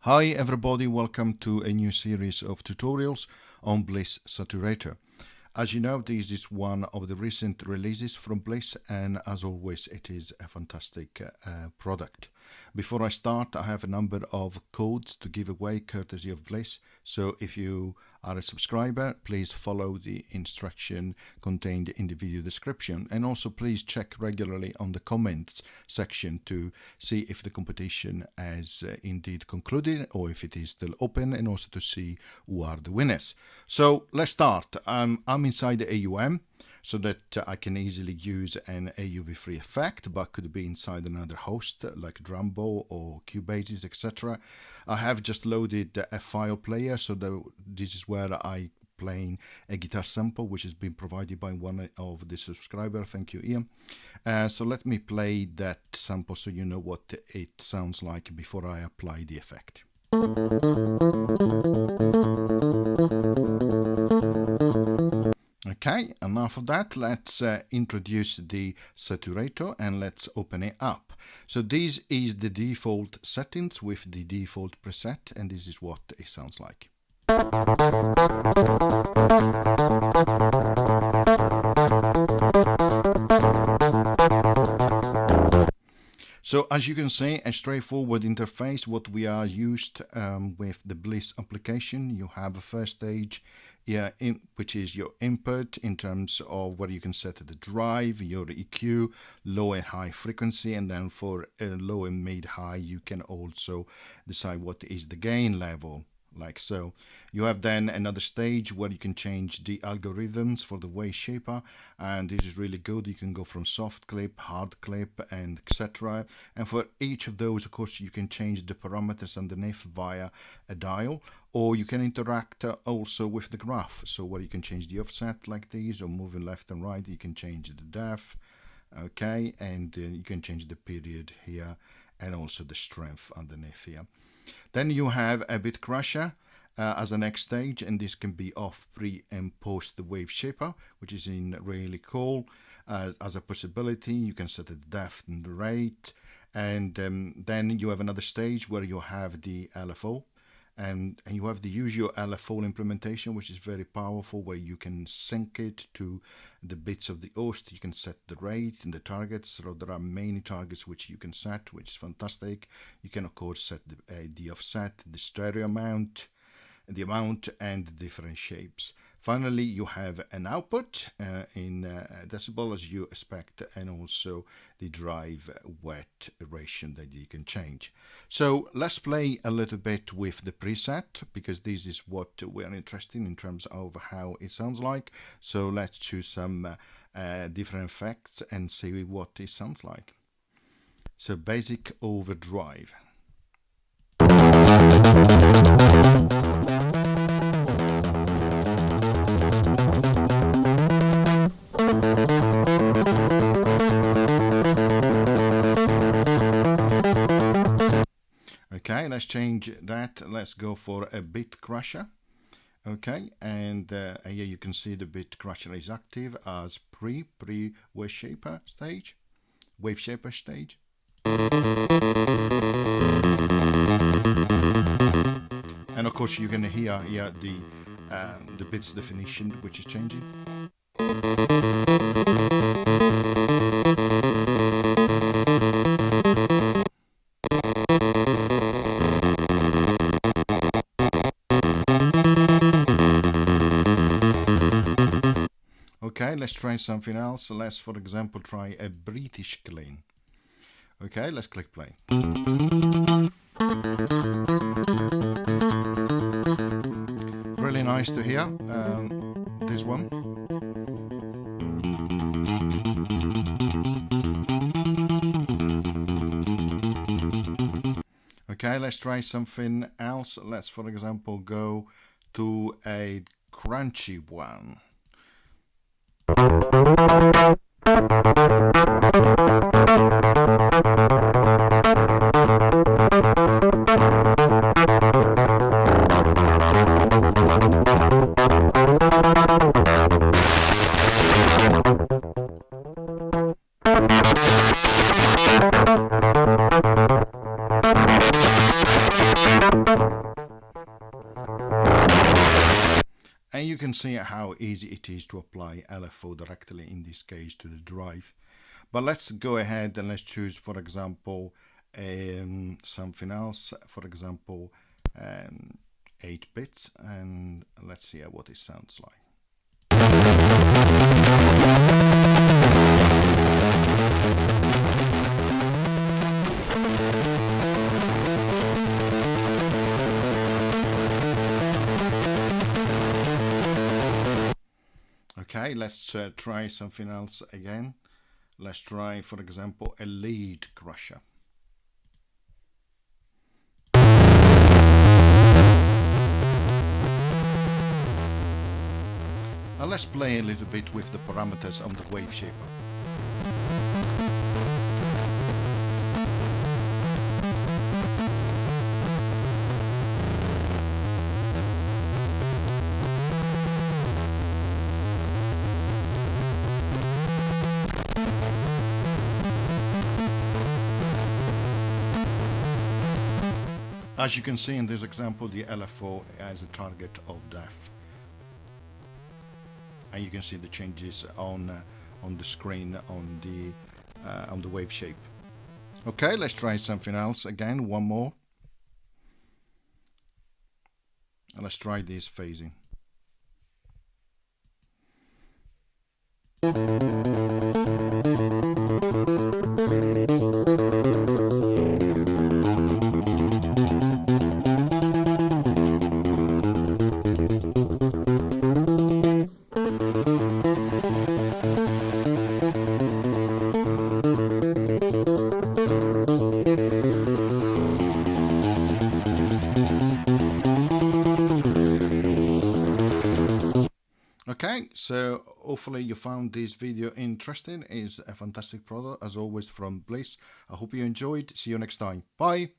Hi everybody, welcome to a new series of tutorials on Bleass Saturator. As you know, this is one of the recent releases from Bleass, and as always it is a fantastic product. Before I start, I have a number of codes to give away courtesy of Bleass, so if you are a subscriber, please follow the instruction contained in the video description, and also please check regularly on the comments section to see if the competition has indeed concluded or if it is still open, and also to see who are the winners. So let's start. I'm inside the AUM so that I can easily use an AUV-free effect, but could be inside another host like Drumbo or Cubase's, etc. I have just loaded a file player, so this is where I playing a guitar sample which has been provided by one of the subscribers. Thank you, Ian. So let me play that sample so you know what it sounds like before I apply the effect. Okay, enough of that. Let's introduce the saturator and let's open it up. So this is the default settings with the default preset, and this is what it sounds like. So as you can see, a straightforward interface, what we are used with the Bleass application. You have a first stage here, which is your input in terms of where you can set the drive, your EQ, low and high frequency, and then for low and mid high you can also decide what is the gain level, like so. You have then another stage where you can change the algorithms for the wave shaper, and this is really good. You can go from soft clip, hard clip, and etc. And for each of those, of course, you can change the parameters underneath via a dial, or you can interact also with the graph, so where you can change the offset like this, or moving left and right you can change the depth, okay, and you can change the period here and also the strength underneath here. Then you have a bit crusher as a next stage, and this can be off, pre and post the wave shaper, which is in really cool as a possibility. You can set the depth and the rate, and then you have another stage where you have the LFO, and you have the usual LFO implementation, which is very powerful, where you can sync it to the bits of the host. You can set the rate and the targets, so there are many targets which you can set, which is fantastic. You can of course set the offset, the stereo amount, the amount, and the different shapes. Finally, you have an output in decibel as you expect, and also the drive wet ratio that you can change. So let's play a little bit with the preset, because this is what we are interested in terms of how it sounds like. So let's choose some different effects and see what it sounds like. So basic overdrive. Okay, let's change that. Let's go for a bit crusher. Okay, and here you can see the bit crusher is active as pre-wave shaper stage, and of course you can hear here the bits definition which is changing. Okay, let's try something else. Let's, for example, try a British clean. Okay, let's click play. Really nice to hear this one. Okay, let's try something else. Let's, for example, go to a crunchy one. can see how easy it is to apply LFO directly, in this case, to the drive. But let's go ahead and let's choose, for example, something else. For example, 8 bits, and let's see what it sounds like. Okay, let's try something else again. Let's try, for example, a lead crusher. And let's play a little bit with the parameters on the wave shaper. As you can see in this example, the LFO has a target of depth, and you can see the changes on the screen on the wave shape. Okay, let's try something else again. One more, and let's try this phasing. Okay, so hopefully you found this video interesting. It's a fantastic product, as always, from Bliss. I hope you enjoyed. See you next time. Bye.